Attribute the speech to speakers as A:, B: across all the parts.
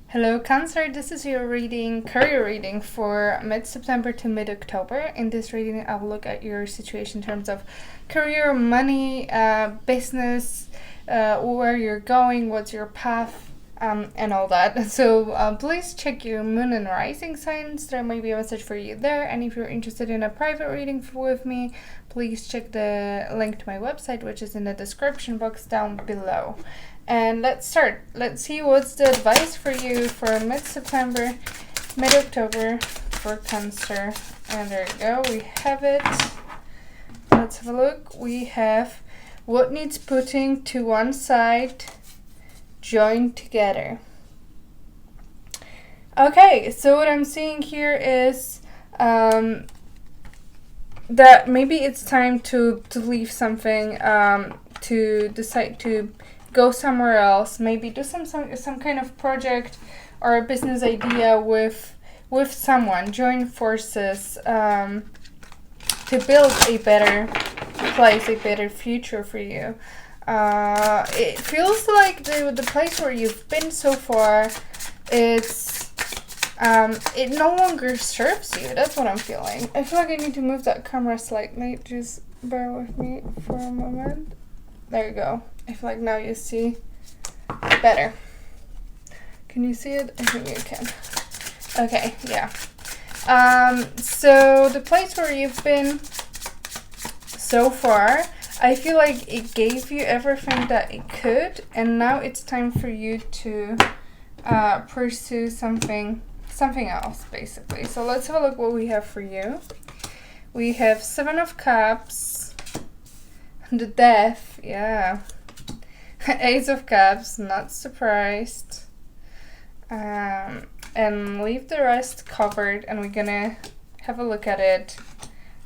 A: Hello Cancer, this is your career reading for mid-September to mid-October. In this reading I will look at your situation in terms of career, money, business, where you're going, what's your path, and all that. So please check your moon and rising signs. There might be a message for you there, and if you're interested in a private reading with me, please check the link to my website, which is in the description box down below. And let's start. Let's see what's the advice for you for mid-September, mid-October for Cancer. And there you go, we have it. Let's have a look. We have what needs putting to one side, joined together. Okay, so what I'm seeing here is that maybe it's time to leave something, to decide to go somewhere else, maybe do some kind of project or a business idea with someone, join forces, to build a better place, a better future for you. It feels like the place where you've been so far, it no longer serves you. That's what I'm feeling. I feel like I need to move that camera slightly. Just bear with me for a moment. There you go. I feel like now you see better. Can you see it? I think you can. Okay, yeah. So the place where you've been so far, I feel like it gave you everything that it could, and now it's time for you to pursue something else, basically. So let's have a look what we have for you. We have 7 of Cups, the Death, yeah. Ace of Cups, not surprised. And leave the rest covered, and we're gonna have a look at it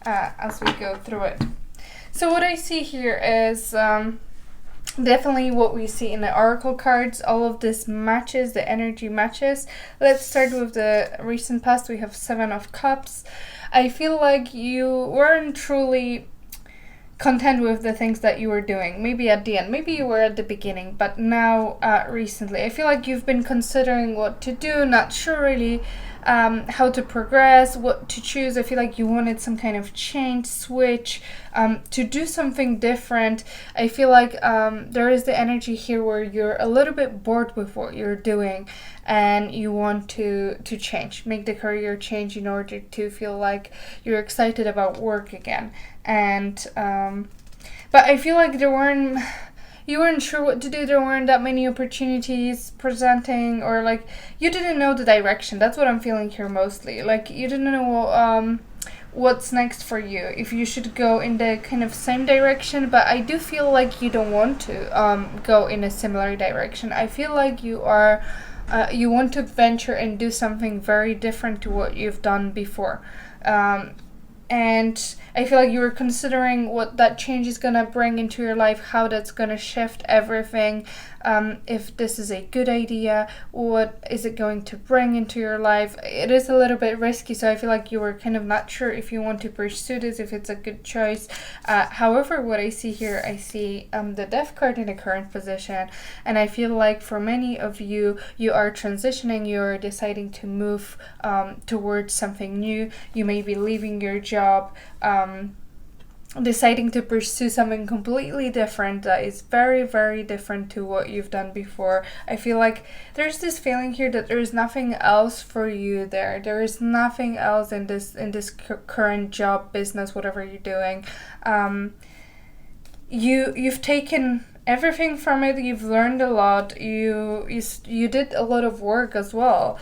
A: as we go through it. So what I see here is definitely what we see in the oracle cards. All of this matches, the energy matches. Let's start with the recent past. We have 7 of Cups. I feel like you weren't truly content with the things that you were doing, maybe at the end, maybe you were at the beginning, but now recently I feel like you've been considering what to do, not sure really how to progress, what to choose. I feel like you wanted some kind of change, switch, to do something different. I feel like there is the energy here where you're a little bit bored with what you're doing and you want to change, make the career change in order to feel like you're excited about work again. And but I feel like you weren't sure what to do. There weren't that many opportunities presenting, or like you didn't know the direction. That's what I'm feeling here mostly. Like you didn't know what's next for you, if you should go in the kind of same direction. But I do feel like you don't want to go in a similar direction. I feel like you want to venture and do something very different to what you've done before. And I feel like you were considering what that change is going to bring into your life, how that's going to shift everything, if this is a good idea, what is it going to bring into your life. It is a little bit risky, so I feel like you were kind of not sure if you want to pursue this, if it's a good choice. However, what I see here, I see the Death card in the current position, and I feel like for many of you, you are transitioning, you're deciding to move towards something new. You may be leaving your job, deciding to pursue something completely different that is very, very different to what you've done before. I feel like there's this feeling here that there is nothing else for you there. There is nothing else in this current job, business, whatever you're doing. You've taken everything from it. You've learned a lot. You did a lot of work as well.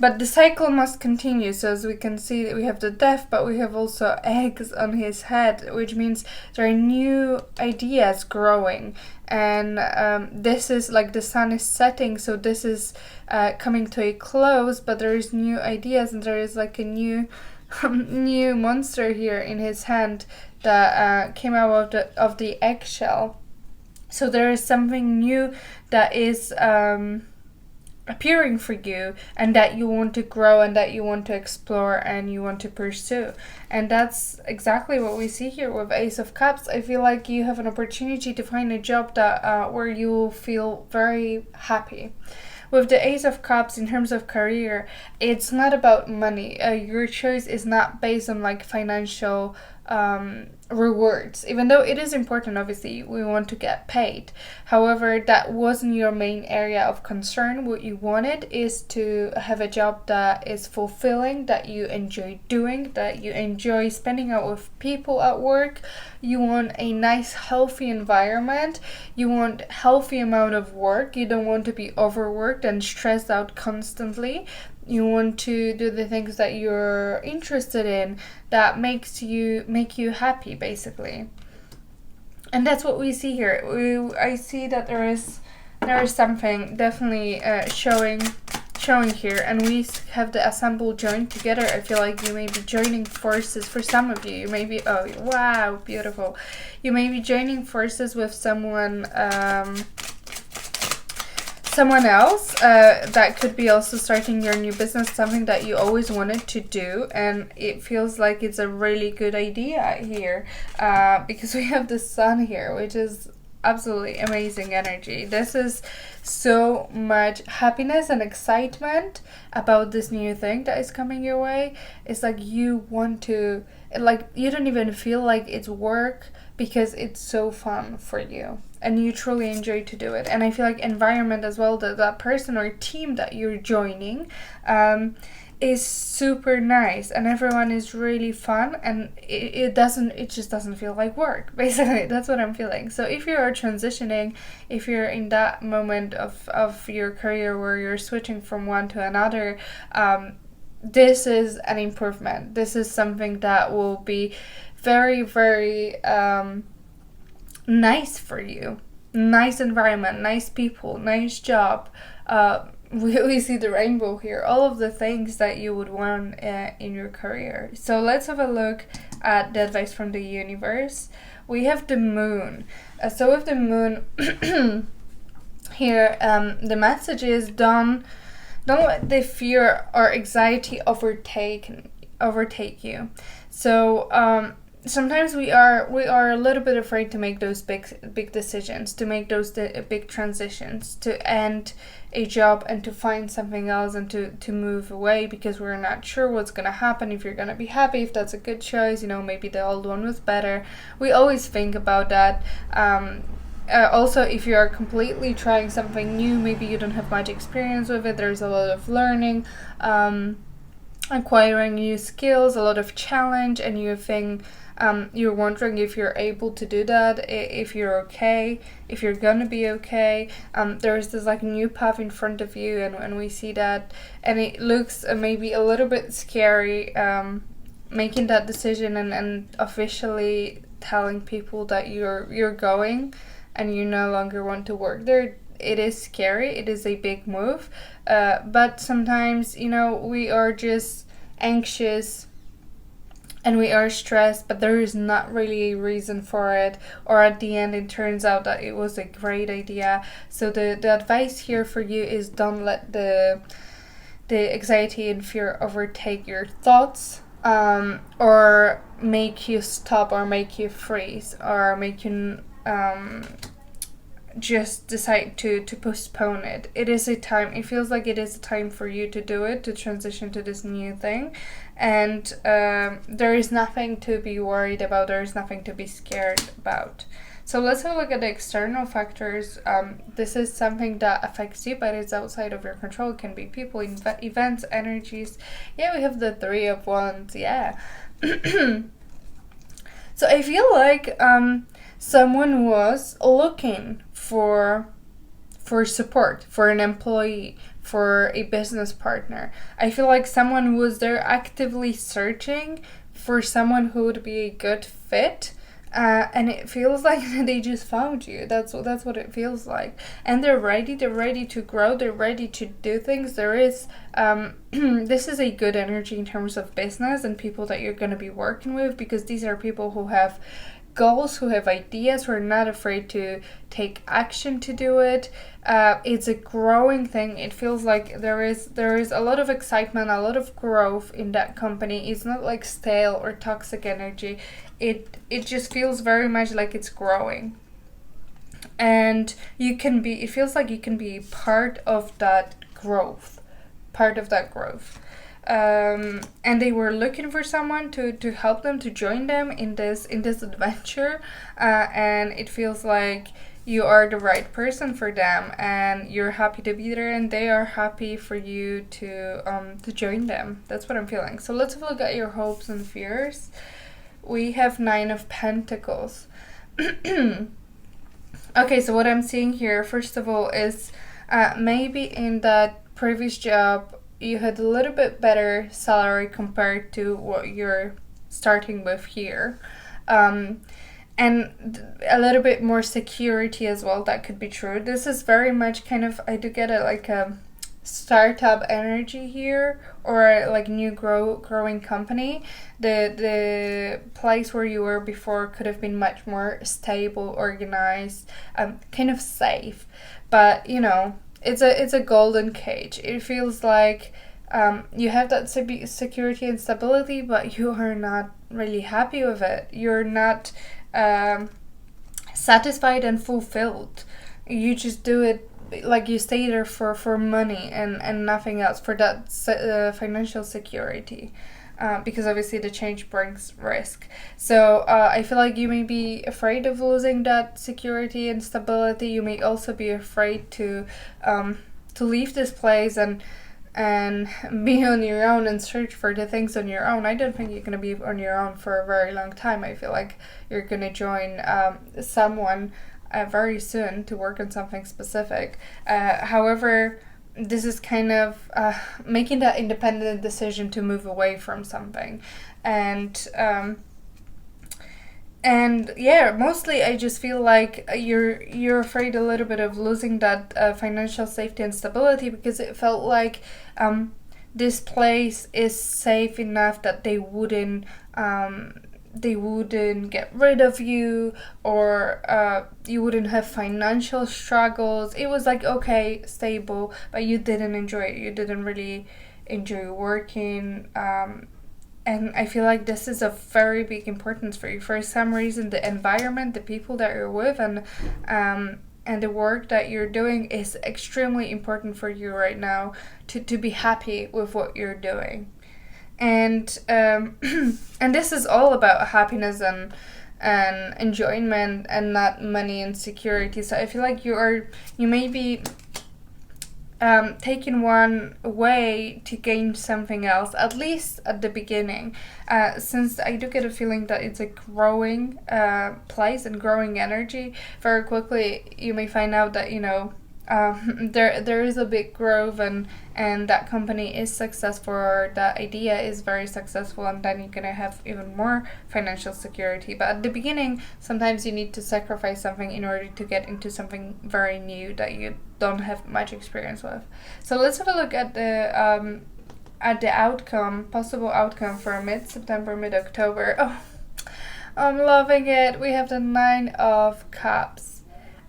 A: But the cycle must continue. So as we can see, that we have the Death, but we have also eggs on his head, which means there are new ideas growing. And this is like the sun is setting, so this is coming to a close, but there is new ideas, and there is like a new new monster here in his hand that came out of the eggshell. So there is something new that is appearing for you, and that you want to grow and that you want to explore and you want to pursue. And that's exactly what we see here with Ace of Cups. I feel like you have an opportunity to find a job that where you will feel very happy. With the Ace of Cups, in terms of career, it's not about money. Your choice is not based on like financial rewards, even though it is important. Obviously we want to get paid. However, that wasn't your main area of concern. What you wanted is to have a job that is fulfilling, that you enjoy doing, that you enjoy spending out with people at work. You want a nice healthy environment. You want healthy amount of work. You don't want to be overworked and stressed out constantly. You want to do the things that you're interested in, that make you happy, basically. And that's what we see here. I see that there is something definitely showing here, and we have the assemble join together. I feel like you may be joining forces. For some of you, you may be, oh wow, beautiful. You may be joining forces with someone else that could be also starting your new business, something that you always wanted to do, and it feels like it's a really good idea here, because we have the sun here, which is absolutely amazing energy. This is so much happiness and excitement about this new thing that is coming your way. It's like you want to, like, you don't even feel like it's work, because it's so fun for you and you truly enjoy to do it. And I feel like environment as well, that person or team that you're joining is super nice, and everyone is really fun, and it just doesn't feel like work. Basically, that's what I'm feeling. So if you are transitioning, if you're in that moment of your career where you're switching from one to another, this is an improvement. This is something that will be very, very nice for you. Nice environment, nice people, nice job. We see the rainbow here. All of the things that you would want in your career. So let's have a look at the advice from the universe. We have the moon. So with the moon here, the message is don't let the fear or anxiety overtake you. So sometimes we are a little bit afraid to make those big decisions, to make those big transitions, to end a job and to find something else, and to move away, because we're not sure what's going to happen, if you're going to be happy, if that's a good choice, maybe the old one was better. We always think about that. Also, if you are completely trying something new, maybe you don't have much experience with it, there's a lot of learning, acquiring new skills, a lot of challenge, and you think you're wondering if you're able to do that, if you're okay, if you're gonna be okay. There's this like new path in front of you, and we see that, and it looks maybe a little bit scary, making that decision and officially telling people that you're going and you no longer want to work there. It is scary. It is a big move, but sometimes we are just anxious and we are stressed, but there is not really a reason for it, or at the end it turns out that it was a great idea. So the advice here for you is don't let the anxiety and fear overtake your thoughts, or make you stop, or make you freeze, or make you just decide to postpone it. It is a time, it feels like it is a time for you to do it, to transition to this new thing, and there is nothing to be worried about, there is nothing to be scared about. So let's have a look at the external factors. This is something that affects you, but it's outside of your control. It can be people, events, energies. Yeah, we have the Three of Wands. Yeah. So I feel like someone was looking for support, for an employee, for a business partner. I feel like someone was there actively searching for someone who would be a good fit, and it feels like they just found you. That's what it feels like, and they're ready to grow, they're ready to do things. There is this is a good energy in terms of business and people that you're going to be working with, because these are people who have goals, who have ideas, who are not afraid to take action to do it. It's a growing thing. It feels like there is a lot of excitement, a lot of growth in that company. It's not like stale or toxic energy. It just feels very much like it's growing. And it feels like you can be part of that growth. And they were looking for someone to help them, to join them in this adventure, and it feels like you are the right person for them, and you're happy to be there, and they are happy for you to join them. That's what I'm feeling. So let's have a look at your hopes and fears. We have 9 of Pentacles. Okay, so what I'm seeing here, first of all, is maybe in that previous job you had a little bit better salary compared to what you're starting with here. And a little bit more security as well. That could be true. This is very much kind of, I do get it, like a startup energy here, or like new growing company. The place where you were before could have been much more stable, organized, kind of safe. But you know, it's a golden cage. It feels like you have that security and stability, but you are not really happy with it. You're not satisfied and fulfilled. You just do it, like you stay there for money and nothing else, for that financial security. Because obviously the change brings risk. So I feel like you may be afraid of losing that security and stability. You may also be afraid to leave this place and be on your own and search for the things on your own. I don't think you're going to be on your own for a very long time. I feel like you're going to join someone very soon to work on something specific. However, this is kind of making that independent decision to move away from something. And yeah, mostly I just feel like you're afraid a little bit of losing that financial safety and stability, because it felt like this place is safe enough that they wouldn't get rid of you, or you wouldn't have financial struggles. It was like, okay, stable, but you didn't enjoy it. You didn't really enjoy working. And I feel like this is a very big importance for you. For some reason, the environment, the people that you're with, and the work that you're doing is extremely important for you right now to be happy with what you're doing. And and this is all about happiness and enjoyment, and not money and security. So I feel like you may be taking one away to gain something else, at least at the beginning, since I do get a feeling that it's a growing place and growing energy. Very quickly you may find out that, you know, there is a big growth, and that company is successful, or that idea is very successful, and then you're gonna have even more financial security. But at the beginning, sometimes you need to sacrifice something in order to get into something very new that you don't have much experience with. So let's have a look at the outcome, possible outcome for mid-September, mid-October. Oh, I'm loving it. We have the 9 of Cups.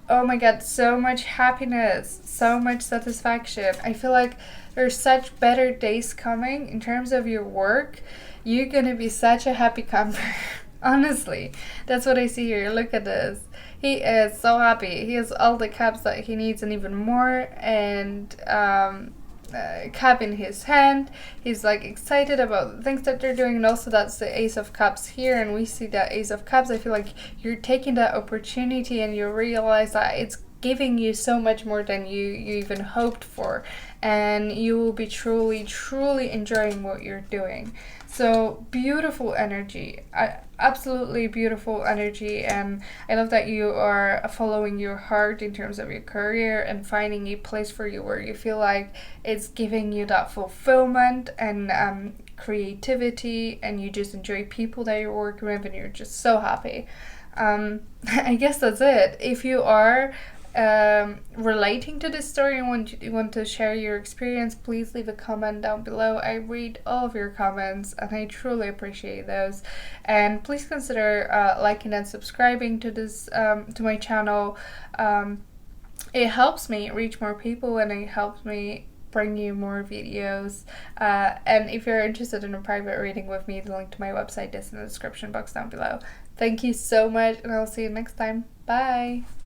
A: Oh my god, so much happiness, so much satisfaction. I feel like there's such better days coming in terms of your work. You're gonna be such a happy camper. Honestly, that's what I see here. Look at this. He is so happy. He has all the cups that he needs and even more, and cup in his hand. He's like excited about the things that they're doing, and also that's the Ace of Cups here, and we see that Ace of Cups. I feel like you're taking that opportunity, and you realize that it's giving you so much more than you even hoped for, and you will be truly enjoying what you're doing. So beautiful energy, absolutely beautiful energy, and I love that you are following your heart in terms of your career and finding a place for you where you feel like it's giving you that fulfillment and creativity, and you just enjoy people that you're working with, and you're just so happy. I guess that's it. If you are relating to this story and you want to share your experience, please leave a comment down below. I read all of your comments and I truly appreciate those. And please consider liking and subscribing to this to my channel. It helps me reach more people and it helps me bring you more videos. And if you're interested in a private reading with me, the link to my website is in the description box down below. Thank you so much, and I'll see you next time. Bye!